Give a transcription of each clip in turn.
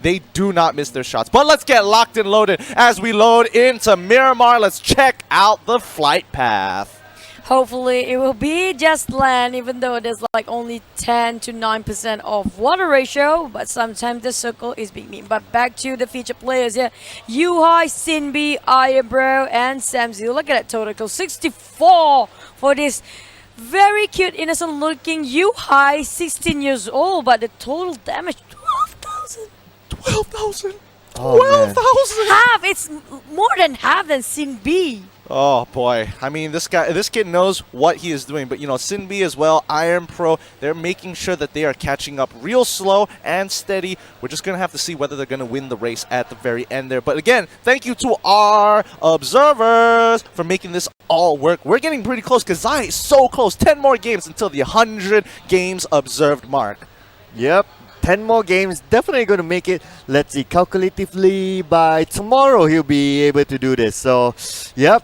They do not miss their shots. But let's get locked and loaded as we load into Miramar. Let's check out the flight path. Hopefully it will be just land, even though there's like only 10 to 9% of water ratio, but sometimes the circle is big mean. But back to the featured players here. Yuhai, Sinbi, Ayabro, and Samzi. Look at that total kill. 64 for this very cute, innocent looking Yuhai, 16 years old, but the total damage 12,000. 12,000. Oh, 12,000. Half. It's more than half than Sinbi. Oh boy, I mean this kid knows what he is doing, but you know, Sinbi as well, Iron Pro, they're making sure that they are catching up real slow and steady. We're just going to have to see whether they're going to win the race at the very end there. But again, thank you to our observers for making this all work. We're getting pretty close because Zai is so close. 10 more games until the 100 games observed mark. Yep. 10 more games, definitely going to make it. Let's see, calculatively by tomorrow he'll be able to do this. So, yep,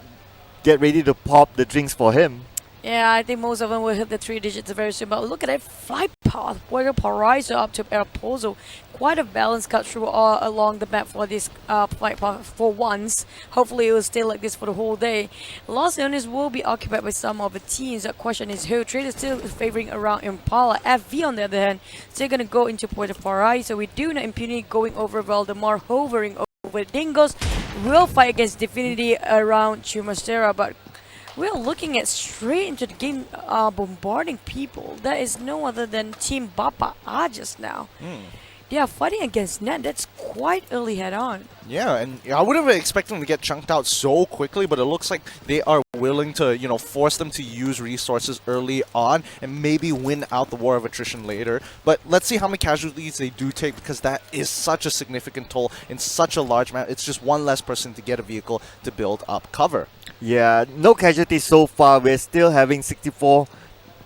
get ready to pop the drinks for him. Yeah, I think most of them will hit the 3 digits very soon. But look at that flight path. Puerto Paraiso up to El Pozo. Quite a balance cut through along the map for this flight path for once. Hopefully it will stay like this for the whole day. Los Leones will be occupied by some of the teams. The question is who. Traitor still favoring around Impala. FV on the other hand, still going to go into Puerto Paraiso. We do know Impunity going over Valdemar, hovering over Dingoz. Will fight against Divinity around Chumacera, but we're looking at straight into the game, bombarding people. That is no other than Team Bapak just now. They are fighting against Net. That's quite early head on. Yeah, and I would have expected them to get chunked out so quickly, but it looks like they are willing to, you know, force them to use resources early on and maybe win out the war of attrition later. But let's see how many casualties they do take, because that is such a significant toll in such a large map. It's just one less person to get a vehicle to build up cover. Yeah, no casualties so far. We're still having 64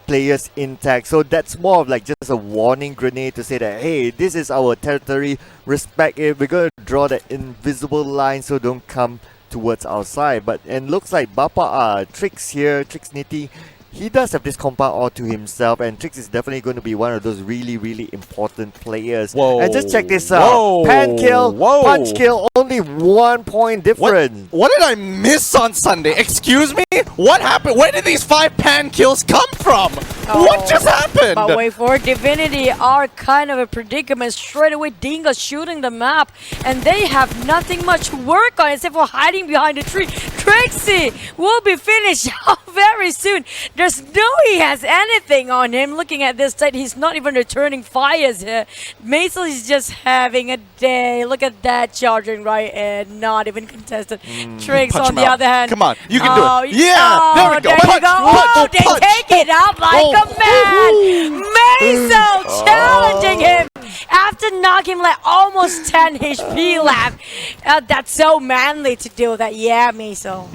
players intact, so that's more of like just a warning grenade to say that, hey, this is our territory, respect it, we're going to draw that invisible line so don't come towards our side. But and looks like Bapak, Trix here, Trix Nitty, he does have this compound all to himself, and Trix is definitely going to be one of those really, really important players. Whoa. And just check this out. Pan kill, punch kill, only 1 point difference. What did I miss on Sunday? Excuse me? What happened? Where did these 5 pan kills come from? What just happened? But wait for Divinity are kind of a predicament. Straight away, Dingoz shooting the map, and they have nothing much to work on except for hiding behind the tree. Trixie will be finished very soon. There's no he has anything on him. Looking at this side, he's not even returning fires here. Maisel is just having a day. Look at that, charging right in, not even contested. Trix on the other hand. Come on, you can do it. Yeah, Oh, there we go. There Punch, you go. punch, They punch. take it out like a man. Maisel challenging him after knocking like almost 10 HP left. That's so manly to do that. Yeah, Maisel.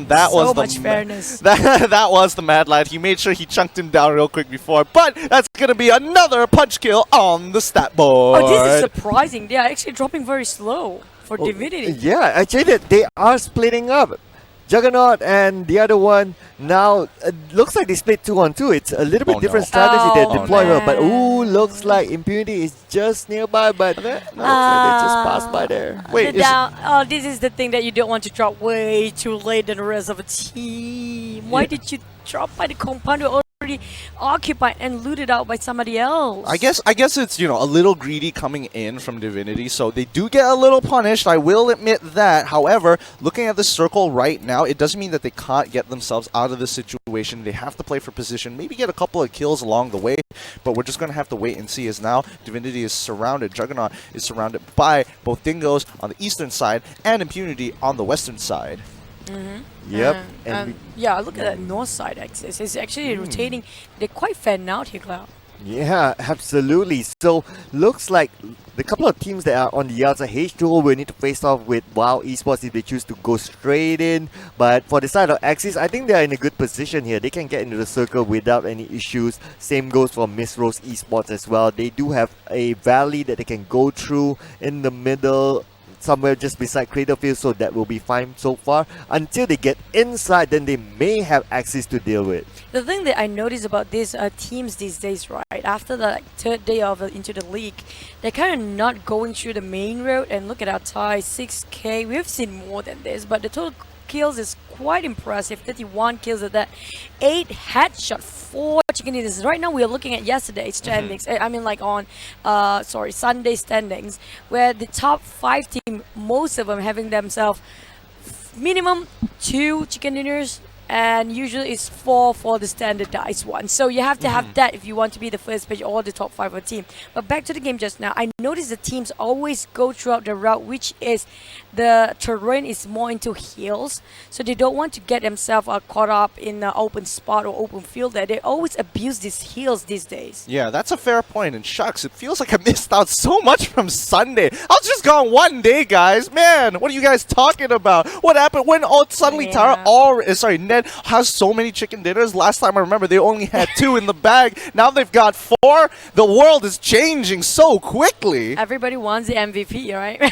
That So was much fairness. That was the mad lad. He made sure he chunked him down real quick before, but that's gonna be another punch kill on the stat board. Oh, this is surprising. They are actually dropping very slow for Divinity. Yeah, actually they are splitting up. Juggernaut and the other one now looks like they split 2 on 2. It's a little bit different strategy they deploy, but ooh, looks like Impunity is just nearby, but looks like they just passed by there. Wait, this is the thing that you don't want to drop way too late than the rest of the team. Why did you drop by the compound already occupied and looted out by somebody else? I guess it's, you know, a little greedy coming in from Divinity, so they do get a little punished, I will admit that. However, looking at the circle right now, it doesn't mean that they can't get themselves out of this situation. They have to play for position, maybe get a couple of kills along the way, but we're just going to have to wait and see, as now Divinity is surrounded. Juggernaut is surrounded by both Dingoz on the eastern side and Impunity on the western side. Yep. Yeah, look at that north side axis. It's actually rotating. They're quite fanned out here, Cloud. Yeah, absolutely. So looks like the couple of teams that are on the outside, H2O will need to face off with WoW Esports if they choose to go straight in. But for the side of Axis, I think they are in a good position here. They can get into the circle without any issues. Same goes for Miss Rose Esports as well. They do have a valley that they can go through in the middle. somewhere just beside Cradle Field, so that will be fine so far. Until they get inside, then they may have Axis to deal with. The thing that I notice about these teams these days, right, after the third day of into the league, they're kind of not going through the main road. And look at our tie, 6K. We've seen more than this, but the total kills is quite impressive. 31 kills at that, 8 headshot, 4 chicken dinners. Right now we are looking at yesterday's standings. I mean, like on Sunday standings, where the top 5 team, most of them having themselves minimum 2 chicken dinners, and usually it's 4 for the standardized one. So you have to have that if you want to be the first page or the top 5 of the team. But back to the game just now, I noticed the teams always go throughout the route, which is the terrain is more into hills, so they don't want to get themselves caught up in an open spot or open field. There, they always abuse these hills these days. Yeah, that's a fair point. And shucks, it feels like I missed out so much from Sunday. I was just gone one day, guys. Man, what are you guys talking about? What happened when suddenly Ned has so many chicken dinners? Last time I remember, they only had 2 in the bag. Now they've got 4. The world is changing so quickly. Everybody wants the MVP, right?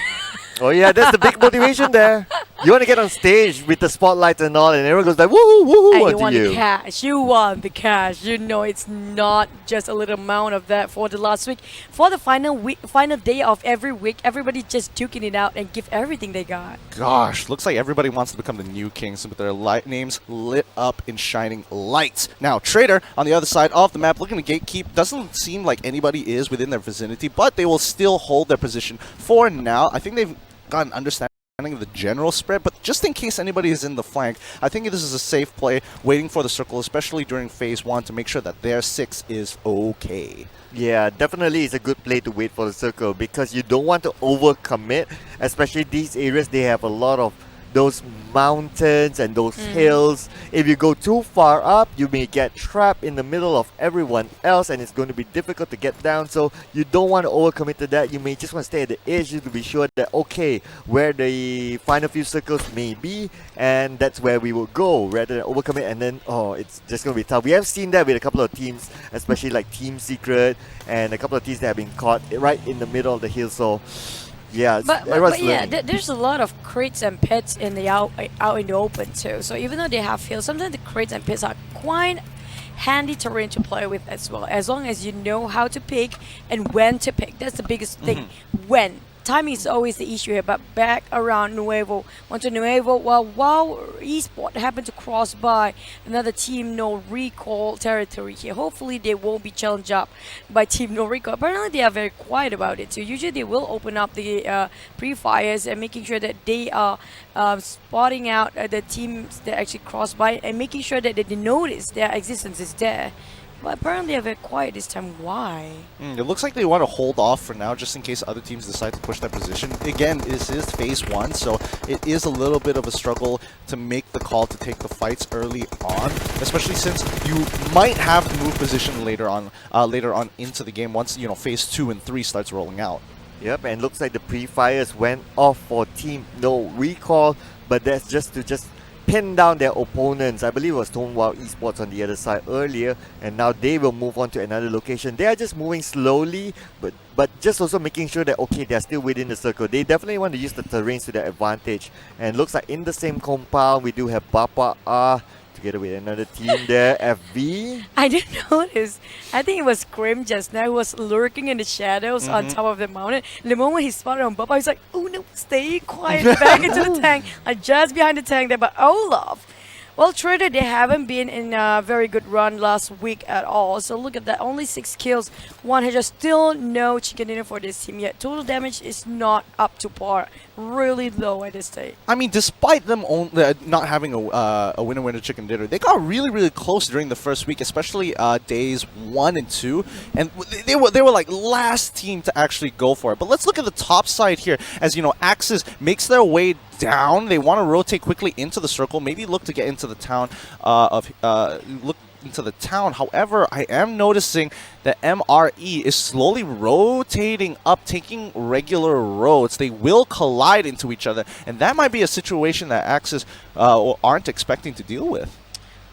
Oh yeah, that's the big motivation there. You want to get on stage with the spotlight and all, and everyone goes like, woohoo, woohoo, And you onto want you. the cash. You want the cash. You know it's not just a little amount of that for the last week. For the final day of every week, everybody just duking it out and give everything they got. Gosh, looks like everybody wants to become the new kings with their names lit up in shining lights. Now, Traitor on the other side of the map looking to gatekeep. Doesn't seem like anybody is within their vicinity, but they will still hold their position for now. I think they've got an understanding of the general spread, but just in case anybody is in the flank, I think this is a safe play, waiting for the circle, especially during phase 1, to make sure that their 6 is okay. Yeah, definitely it's a good play to wait for the circle, because you don't want to overcommit, especially these areas. They have a lot of those mountains and those hills. If you go too far up, you may get trapped in the middle of everyone else, and it's going to be difficult to get down. So you don't want to overcommit to that. You may just want to stay at the edge to be sure that, okay, where the final few circles may be, and that's where we will go, rather than overcommit and then, oh, it's just going to be tough. We have seen that with a couple of teams, especially like Team Secret and a couple of teams that have been caught right in the middle of the hill. So yeah, but yeah, there's a lot of crates and pits in the out in the open too. So even though they have hills, sometimes the crates and pits are quite handy terrain to play with as well. As long as you know how to pick and when to pick, that's the biggest thing. When. Timing is always the issue here, but back around Nuevo. Onto Nuevo, while Esport happened to cross by another Team NoRecoil territory here. Hopefully they won't be challenged up by Team NoRecoil. Apparently they are very quiet about it too. Usually they will open up the pre-fires and making sure that they are spotting out the teams that actually cross by and making sure that they notice their existence is there. But apparently they're very quiet this time. Why? It looks like they want to hold off for now, just in case other teams decide to push their position. Again, this is phase 1, so it is a little bit of a struggle to make the call to take the fights early on, especially since you might have to move position later on into the game once phase 2 and 3 starts rolling out. Yep, and looks like the pre-fires went off for Team NoRecoil, but that's just to pin down their opponents. I believe it was Stonewall Esports on the other side earlier, and now they will move on to another location. They are just moving slowly, but just also making sure that, okay, they're still within the circle. They definitely want to use the terrains to their advantage. And looks like in the same compound, we do have Bapak together with another team there, FV. I didn't notice. I think it was Grim just now. He was lurking in the shadows on top of the mountain. The moment he spotted on Bapak, he's like, oh no, stay quiet, back into the tank. Just behind the tank there, but Olaf. Well, Traitor, they haven't been in a very good run last week at all. So look at that, only 6 kills, 1 headshot, still no chicken dinner for this team yet. Total damage is not up to par, really low at this stage. I mean, despite them not having a winner chicken dinner, they got really, really close during the first week, especially days 1 and 2, and they were like last team to actually go for it. But let's look at the top side here, as Axis makes their way down. They want to rotate quickly into the circle, maybe look to get into the town However, I am noticing that MRE is slowly rotating up, taking regular roads. They will collide into each other, and that might be a situation that Axis aren't expecting to deal with.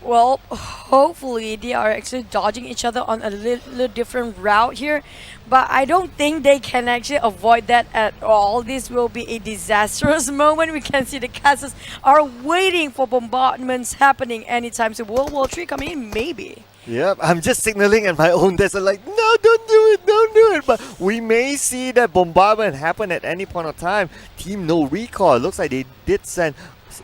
Well, hopefully they are actually dodging each other on a little different route here, but I don't think they can actually avoid that at all. This will be a disastrous moment. We can see the castles are waiting for bombardments happening anytime. So World War III coming in, maybe. Yep, I'm just signaling at my own desk. I'm like, no, don't do it. But we may see that bombardment happen at any point of time. Team NoRecoil looks like they did send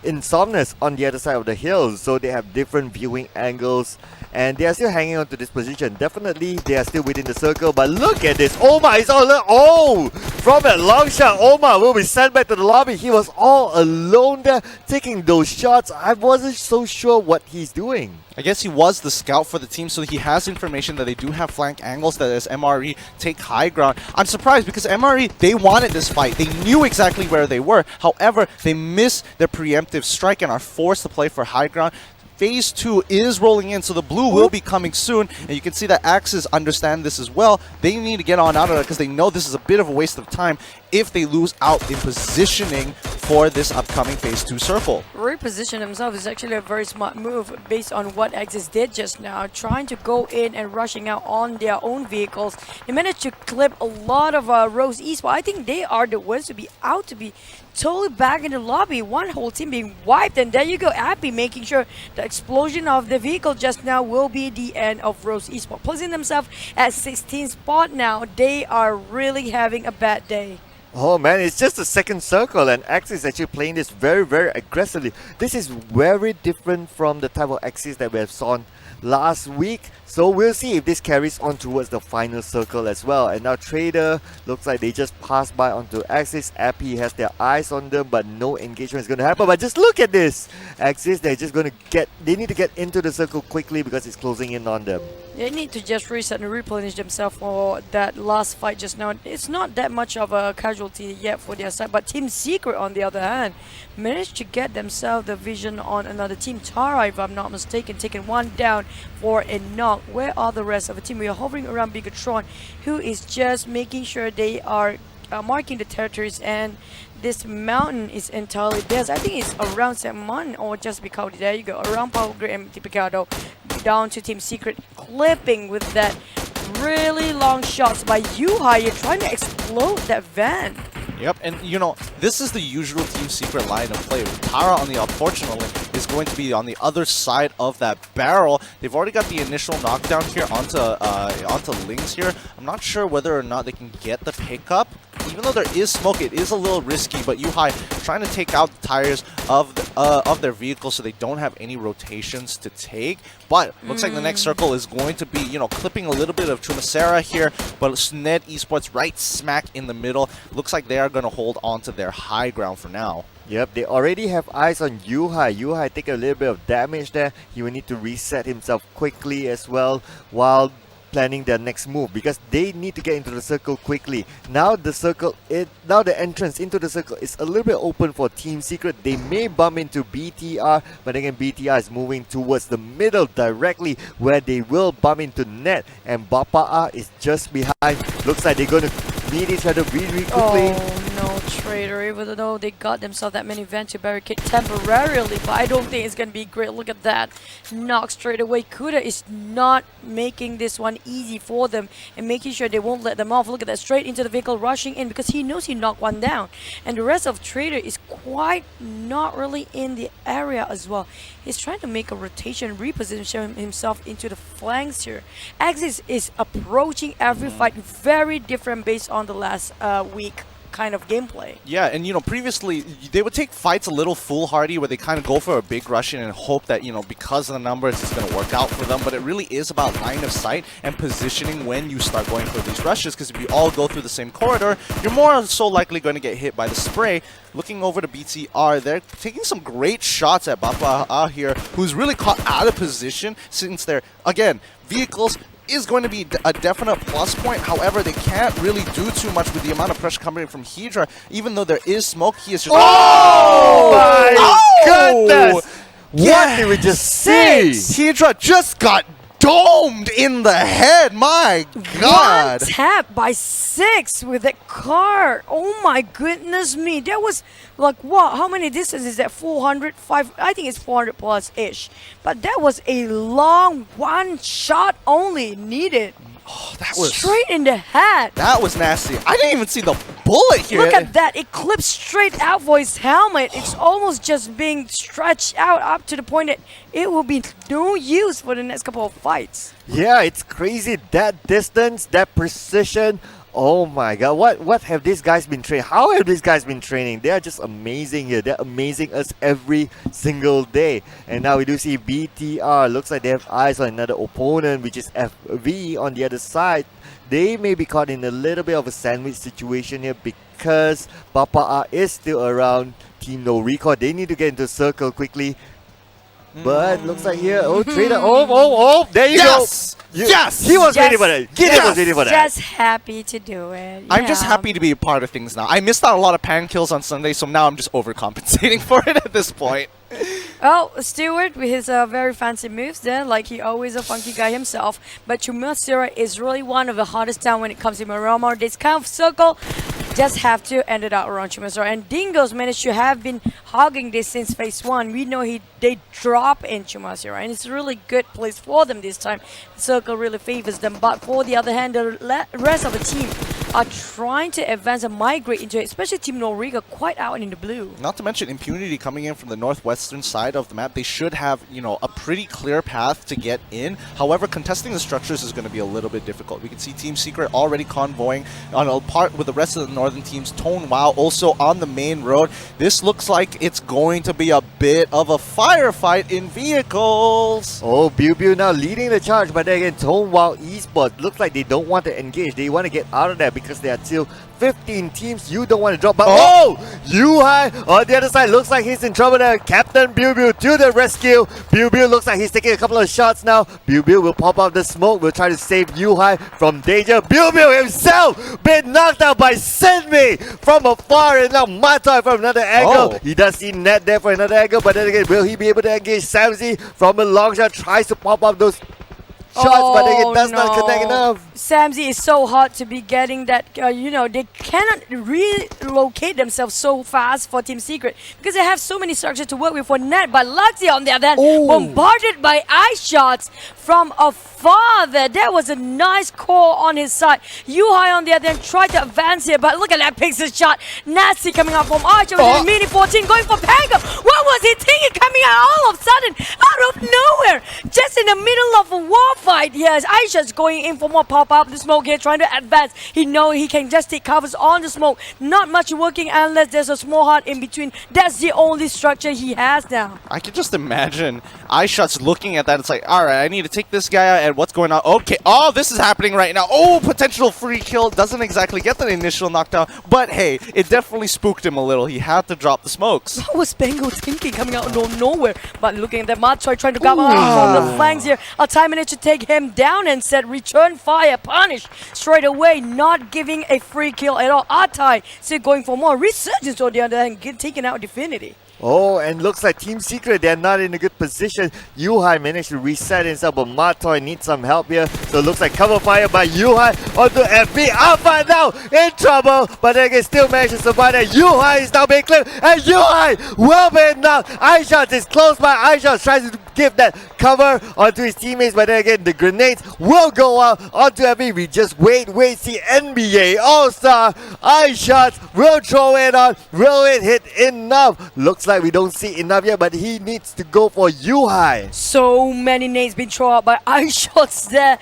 Insomnus on the other side of the hill, so they have different viewing angles, and they are still hanging on to this position. Definitely, they are still within the circle, but look at this. Oma is from that long shot, Oma will be sent back to the lobby. He was all alone there, taking those shots. I wasn't so sure what he's doing. I guess he was the scout for the team, so he has information that they do have flank angles, that as MRE take high ground. I'm surprised because MRE, they wanted this fight. They knew exactly where they were. However, they missed their preemptive strike and are forced to play for high ground. Phase 2 is rolling in, so the blue will be coming soon, and you can see that Axis understand this as well. They need to get on out of it because they know this is a bit of a waste of time if they lose out in positioning for this upcoming Phase 2 circle. Reposition themselves is actually a very smart move based on what Axis did just now, trying to go in and rushing out on their own vehicles. They managed to clip a lot of Rose Esports. I think they are the ones to be out to be totally back in the lobby. One whole team being wiped, and there you go, Abby making sure the explosion of the vehicle just now will be the end of Rose Esports. Placing themselves at 16th spot now. They are really having a bad day. Oh man, it's just the second circle, and Axis is actually playing this very, very aggressively. This is very different from the type of Axis that we have seen last week. So we'll see if this carries on towards the final circle as well. And now Traitor looks like they just passed by onto Axis. Appy has their eyes on them, but no engagement is going to happen. But just look at this. Axis, they're just going to they need to get into the circle quickly because it's closing in on them. They need to just reset and replenish themselves for that last fight just now. It's not that much of a casualty yet for their side, but Team Secret on the other hand managed to get themselves the vision on another team. Tara, if I'm not mistaken, taking one down for a knock. Where are the rest of the team? We are hovering around Bigetron, who is just making sure they are marking the territories, and this mountain is entirely theirs. I think it's around Seman or just Bicaldi. There you go, around Power Grid and Picado, down to Team Secret, clipping with that really long shots by Yuhai. You're trying to explode that van. Yep, and you know, this is the usual Team Secret line of play. Tara, unfortunately, is going to be on the other side of that barrel. They've already got the initial knockdown here onto Lings here. I'm not sure whether or not they can get the pickup. Even though there is smoke, it is a little risky, but Yuhai trying to take out the tires of their vehicle so they don't have any rotations to take. But looks like the next circle is going to be, you know, clipping a little bit of Chumacera here, but Sned Esports right smack in the middle. Looks like they are going to hold on to their high ground for now. Yep, they already have eyes on Yuhai. Yuhai take a little bit of damage there. He will need to reset himself quickly as well while planning their next move, because they need to get into the circle quickly. Now the entrance into the circle is a little bit open for Team Secret. They may bump into BTR, but again BTR is moving towards the middle directly where they will bump into Net, and Bapak is just behind. Looks like they're going to meet each other really quickly. Oh no, Traitor, even though they got themselves that many vents to barricade temporarily, but I don't think it's going to be great. Look at that. Knock straight away. Kuda is not making this one easy for them and making sure they won't let them off. Look at that, straight into the vehicle, rushing in because he knows he knocked one down. And the rest of Traitor is quite not really in the area as well. He's trying to make a rotation, reposition himself into the flanks here. Axis is approaching every fight very different based on the last week kind of gameplay. Yeah, and you know, previously they would take fights a little foolhardy where they kind of go for a big rush in and hope that, you know, because of the numbers it's going to work out for them, but it really is about line of sight and positioning when you start going for these rushes, because if you all go through the same corridor, you're more so likely going to get hit by the spray. Looking over to BTR, they're taking some great shots at Bapak here, who's really caught out of position since they're, again, vehicles is going to be a definite plus point. However, they can't really do too much with the amount of pressure coming from Hydra. Even though there is smoke, he is just... Oh my goodness! Yeah. What did we just see? Hydra just got domed in the head. My God. One tap by 6 with that card. Oh my goodness me. That was like what? How many distance is that? 400? I think it's 400 plus ish. But that was a long one shot only needed. Oh, that was straight in the head. That was nasty. I didn't even see the bullet here. Look at that. It clips straight out for his helmet. It's almost just being stretched out up to the point that it will be no use for the next couple of fights. Yeah, it's crazy. That distance, that precision. Oh my God, what have these guys been training? How have these guys been training? They are just amazing here. They're amazing us every single day. And now we do see BTR. Looks like they have eyes on another opponent, which is FV on the other side. They may be caught in a little bit of a sandwich situation here because Bapak is still around Team NoRecoil. They need to get into circle quickly. But looks like here, Traitor, there you go. Yes! He was ready for that. He was ready for that. Just happy to do it. I'm just happy to be a part of things now. I missed out a lot of pan kills on Sunday, so now I'm just overcompensating for it at this point. Well, Stewart with his very fancy moves there, like he always a funky guy himself. But Chumasura is really one of the hardest down when it comes to Miramar. This kind of circle just have to end it out around Chumasura. And Dingoz managed to have been hogging this since phase 1. We know they drop in Chumasura, and it's a really good place for them this time. The circle really favors them. But for the other hand, the rest of the team are trying to advance and migrate into it, especially Team NoRecoil quite out in the blue. Not to mention Impunity coming in from the northwestern side of the map. They should have, a pretty clear path to get in. However, contesting the structures is going to be a little bit difficult. We can see Team Secret already convoying on a part with the rest of the northern teams. Tone Wow also on the main road. This looks like it's going to be a bit of a firefight in vehicles. Oh, Biu now leading the charge, but then again, Tone Wow Esports looks like they don't want to engage. They want to get out of there because there are still 15 teams you don't want to drop. But Yuhai on the other side looks like he's in trouble there. Captain Biu to the rescue. Biu looks like he's taking a couple of shots now. Biu will pop out the smoke. Will try to save Yuhai from danger. Biu himself been knocked out by Senmi from afar, and now Matai from another angle. He does see Net there for another angle, but then again, will he be able to engage Samzy from a long shot? Tries to pop up those shots, but it does not connect enough. Samzy is so hard to be getting that, they cannot relocate themselves so fast for Team Secret because they have so many structures to work with for Net. But Luxy on the other hand, bombarded by ice shots from afar there. That was a nice call on his side. Yuhai on the other hand tried to advance here, but look at that pixel shot. Nasty coming out from Archer with a mini 14 going for Panga. What was he thinking coming out all of a sudden out of nowhere? Just in the middle of a war fight. Yes, ice shots going in for more pop up the smoke here, trying to advance. He knows he can just take covers on the smoke. Not much working unless there's a small heart in between. That's the only structure he has now. I can just imagine iShots looking at that. It's like, all right, I need to take this guy out, and what's going on? Okay, this is happening right now. Potential free kill. Doesn't exactly get the initial knockdown, but hey, it definitely spooked him a little. He had to drop the smokes. What was Bengo thinking coming out of nowhere? But looking at that Matsoi trying to come out from the flanks here. Altai managed to take him down and said, return fire, punish straight away, not giving a free kill at all. Altai still going for more. Resurgence on the other hand, taking out Divinity. And looks like Team Secret, they're not in a good position. Yuhai managed to reset himself, but Matoy needs some help here. So it looks like cover fire by Yuhai onto FB. Alpha now in trouble, but they can still manage to survive that. Yuhai is now being clipped, and Yuhai will be knocked. iShots is close by. iShots tries to give that cover onto his teammates, but then again, the grenades will go out onto FB. We just wait, see NBA All-Star. iShots will throw it on. Will it hit enough? Looks like we don't see enough yet, but he needs to go for Yuhai. So many nades being thrown out by iShots there.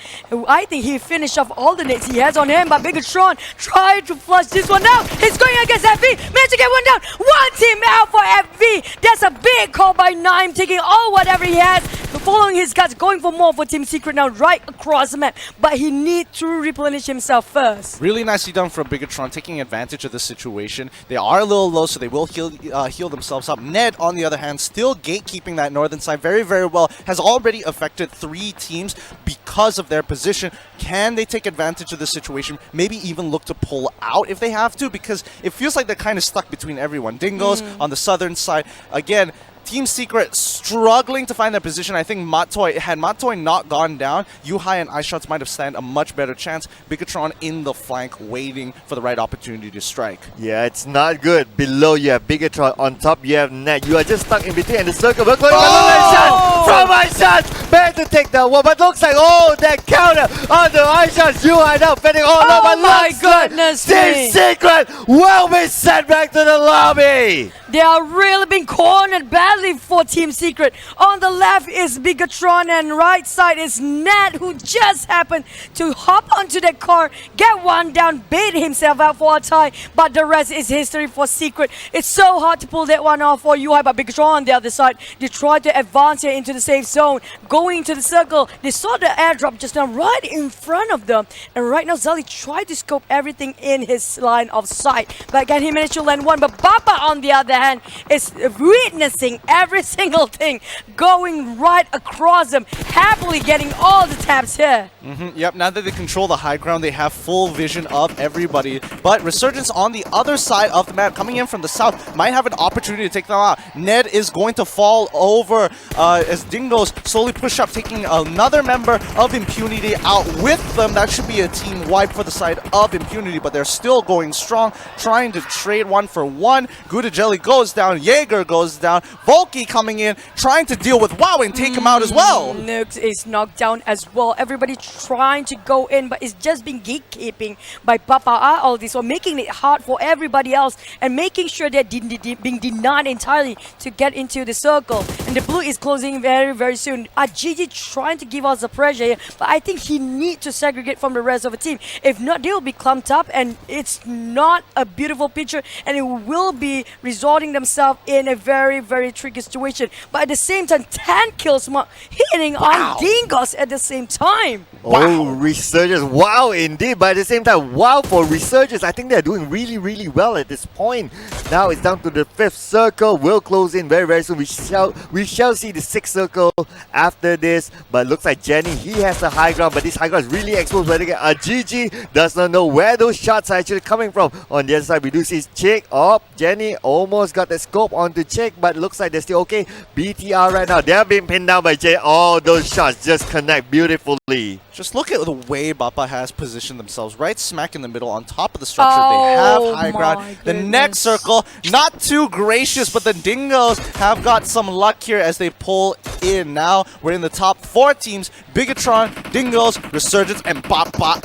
I think he finished off all the nades he has on him, but Bigetron tried to flush this one out. He's going against FV. Managed to get one down. One team out for FV. That's a big call by Nime, taking all whatever he has. Following his guts, going for more for Team Secret now right across the map. But he needs to replenish himself first. Really nicely done from Bigetron, taking advantage of the situation. They are a little low, so they will heal themselves up. Ned, on the other hand, still gatekeeping that northern side very, very well. Has already affected 3 teams because of their position. Can they take advantage of the situation? Maybe even look to pull out if they have to, because it feels like they're kind of stuck between everyone. Dingoz on the southern side. Again, Team Secret struggling to find their position. I think had Matoy not gone down, Yuhai and iShots might have stand a much better chance. Bigetron in the flank waiting for the right opportunity to strike. Yeah, it's not good. Below you have Bigetron, on top you have Net. You are just stuck in between, and the circle will close. From iShots! Back to take that one, but looks like, that counter on the iShots. Yuhai now fending all over. Oh my goodness Team Secret will be sent back to the lobby. They are really being cornered badly for Team Secret. On the left is Bigetron and right side is Nat, who just happened to hop onto that car, get one down, bait himself out for a tie, but the rest is history for Secret. It's so hard to pull that one off for UI, but Bigetron on the other side, they tried to advance here into the safe zone, going into the circle. They saw the airdrop just now right in front of them, and right now Zali tried to scope everything in his line of sight, but again he managed to land one. But Bapak on the other hand is witnessing every single thing going right across them, happily getting all the taps here. Yep, now that they control the high ground, they have full vision of everybody. But Resurgence on the other side of the map, coming in from the south, might have an opportunity to take them out. Ned is going to fall over as Dingoz slowly push up, taking another member of Impunity out with them. That should be a team wipe for the side of Impunity, but they're still going strong, trying to trade one for one. Gouda Jelly goes down, Jaeger goes down, Volky coming in, trying to deal with WoW and take him out as well. Nukes is knocked down as well. Everybody trying to go in, but it's just being gatekeeping by Bapak all this, so making it hard for everybody else and making sure they're being denied entirely to get into the circle. And the blue is closing very, very soon. Gigi trying to give us the pressure here, but I think he needs to segregate from the rest of the team. If not, they will be clumped up, and it's not a beautiful picture, and it will be resorting themselves in a very, very tricky situation. But at the same time, 10 kills hitting on Dingoz at the same time. Oh, Resurgence. Wow, indeed. But at the same time, wow for Resurgence. I think they're doing really, really well at this point. Now it's down to the 5th circle. We'll close in very, very soon. We shall see the 6th circle after this. But looks like Jenny, he has the high ground. But this high ground is really exposed. Where they get GG does not know where those shots are actually coming from. On the other side, we do see Chick. Oh, Jenny almost got the scope onto Chick, but looks like they're still okay. BTR right now, they're being pinned down by Jay. All those shots just connect beautifully. Just look at the way Bapak has positioned themselves right smack in the middle on top of the structure. They have high ground. The next circle, not too gracious, but the Dingoz have got some luck here as they pull in. Now we're in the top 4 teams. Bigetron, Dingoz, Resurgence, and Bapak.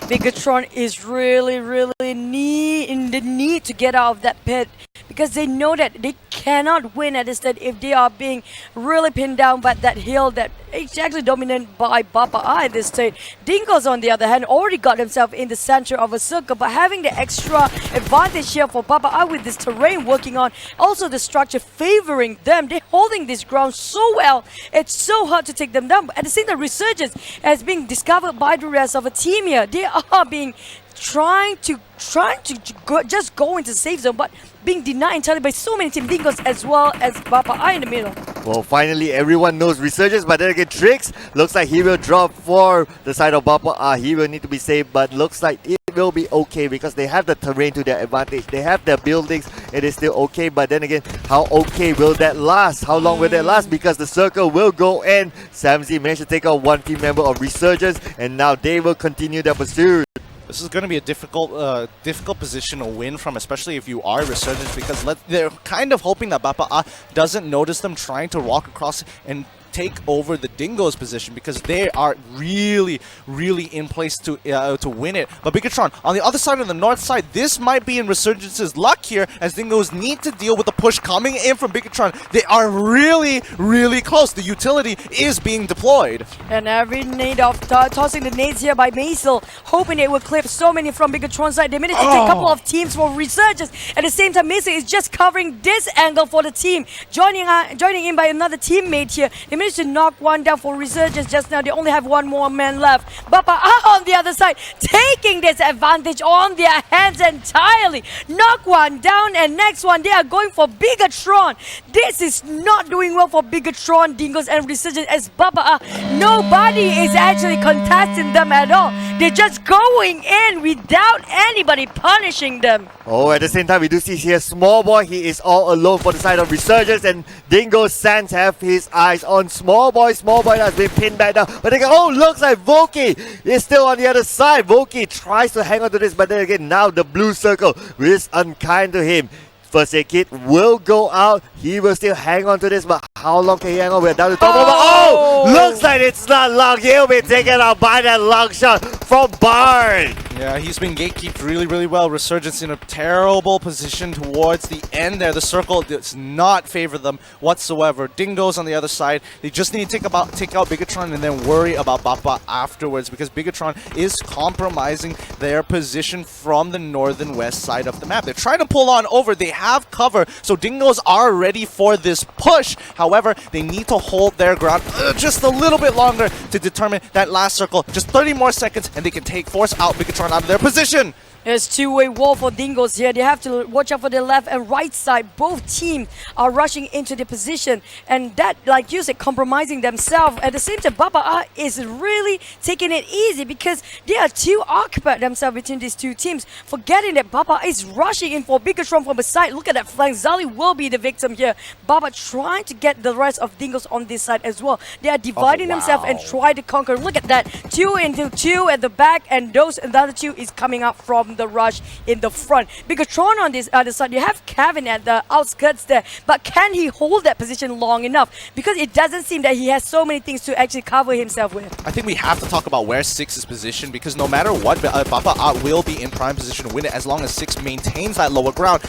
Bigetron is really, really in the need to get out of that pit, because they know that they cannot win at this stage if they are being really pinned down by that hill that is actually dominated by Bapak at this stage. Dingoz on the other hand already got himself in the center of a circle, but having the extra advantage here for Bapak with this terrain working on, also the structure favoring them. They're holding this ground so well, it's so hard to take them down. But at the same time, Resurgence has been discovered by the rest of the team here. They are being trying to just go into the safe zone, but being denied entirely by so many team Dingoz as well as Bapak in the middle. Well, finally everyone knows Resurgence, but then again Tricks looks like he will drop for the side of Bapak. He will need to be saved, but looks like it will be okay because they have the terrain to their advantage. They have their buildings. It is still okay, but then again, how okay will that last? How long will that last? Because the circle will go in. Samzy managed to take out one team member of Resurgence, and now they will continue their pursuit. This is going to be a difficult position to win from, especially if you are Resurgence, because they're kind of hoping that Bapak doesn't notice them trying to walk across and take over the Dingoz position, because they are really, really in place to win it. But Bigetron, on the other side, on the north side, this might be in Resurgence's luck here, as Dingoz need to deal with the push coming in from Bigetron. They are really, really close. The utility is being deployed. And every nade of tossing the nades here by Maisel, hoping it will clip so many from Bigetron's side. They managed to take a couple of teams for Resurgence. At the same time, Maisel is just covering this angle for the team, joining in by another teammate here. They managed managed to knock one down for Resurgence just now. They only have one more man left. Bapak on the other side, taking this advantage on their hands entirely. Knock one down, and next one, they are going for Bigetron. This is not doing well for Bigetron, Dingoz, and Resurgence as Bapak. Nobody is actually contesting them at all. They're just going in without anybody punishing them. Oh, at the same time, we do see here Small Boy. He is all alone for the side of Resurgence, and Dingoz Sans have his eyes on Small Boy. Small Boy has been pinned back down, but they go, oh, looks like Voki is still on the other side. Voki tries to hang on to this, but then again, now the blue circle is unkind to him. First aid kit will go out. He will still hang on to this, but how long can he hang on? We're down to top over. Oh! Looks like it's not long. He'll be taken out by that long shot from Bard. Yeah, he's been gatekeeped really well. Resurgence in a terrible position towards the end there. The circle does not favor them whatsoever. Dingoz on the other side. They just need to take out Bigetron and then worry about Bapak afterwards, because Bigetron is compromising their position from the northern west side of the map. They're trying to pull on over. They have cover, so Dingoz are ready for this push. However, they need to hold their ground just a little bit longer to determine that last circle. Just 30 more seconds and they can force out Bigetron out of their position. There's two-way wall for Dingoz here. They have to watch out for the left and right side. Both teams are rushing into the position, and that, like you said, compromising themselves. At the same time, Bapak is really taking it easy because they are too occupied themselves between these two teams, forgetting that Bapak is rushing in for Bigetron from the side. Look at that flank. Zali will be the victim here. Bapak trying to get the rest of Dingoz on this side as well. They are dividing themselves and try to conquer. Look at that. 2 into 2 at the back, and those another 2 is coming up from the rush in the front. Bigetron on this other side, you have Kevin at the outskirts there, but can he hold that position long enough? Because it doesn't seem that he has so many things to actually cover himself with. I think we have to talk about where 6 is positioned, because no matter what, Bapak will be in prime position to win it as long as 6 maintains that lower ground,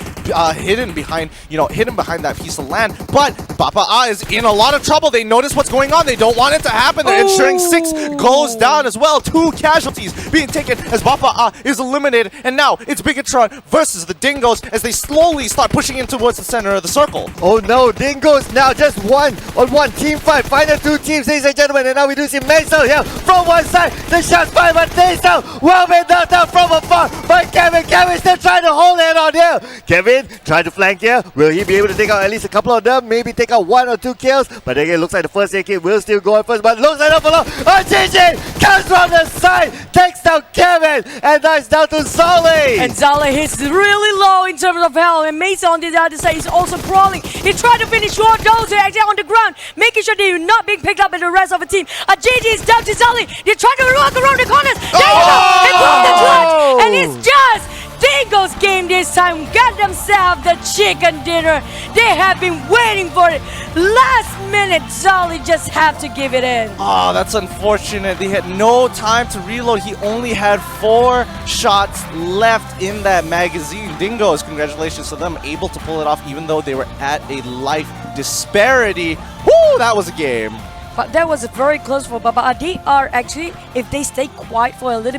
hidden behind that piece of land. But Bapak is in a lot of trouble. They notice what's going on. They don't want it to happen. They're ensuring 6 goes down as well. 2 casualties being taken as Bapak is eliminated. And now it's Bigetron versus the Dingoz as they slowly start pushing in towards the center of the circle. Oh no, Dingoz now just 1-on-1 team fight. Final 2 teams, ladies and gentlemen. And now we do see Maisel here from one side. The shots fired, but Maisel will be knocked out from afar by Kevin. Kevin still trying to hold it on here. Kevin trying to flank here. Will he be able to take out at least a couple of them? Maybe take out 1 or 2 kills. But again, looks like the first aid kit will still go on first. But looks like for long. Oh, GG comes from the side, takes down Kevin, and now it's down to Zali. And Zali hits really low in terms of health, and Mason on the other side is also crawling. He tried to finish one, those are actually on the ground, making sure they're not being picked up by the rest of the team. JG is down to Zali. They're trying to walk around the corners. There you go. They broke the clutch, and it's just Dingoz game this time. Got themselves the chicken dinner. They have been waiting for it. Last minute, Zali just have to give it in. Oh, that's unfortunate. They had no time to reload. He only had 4 shots left in that magazine. Dingoz, congratulations to them, able to pull it off even though they were at a life disparity. Woo, that was a game. But that was very close for Bapak. They are actually, if they stay quiet for a little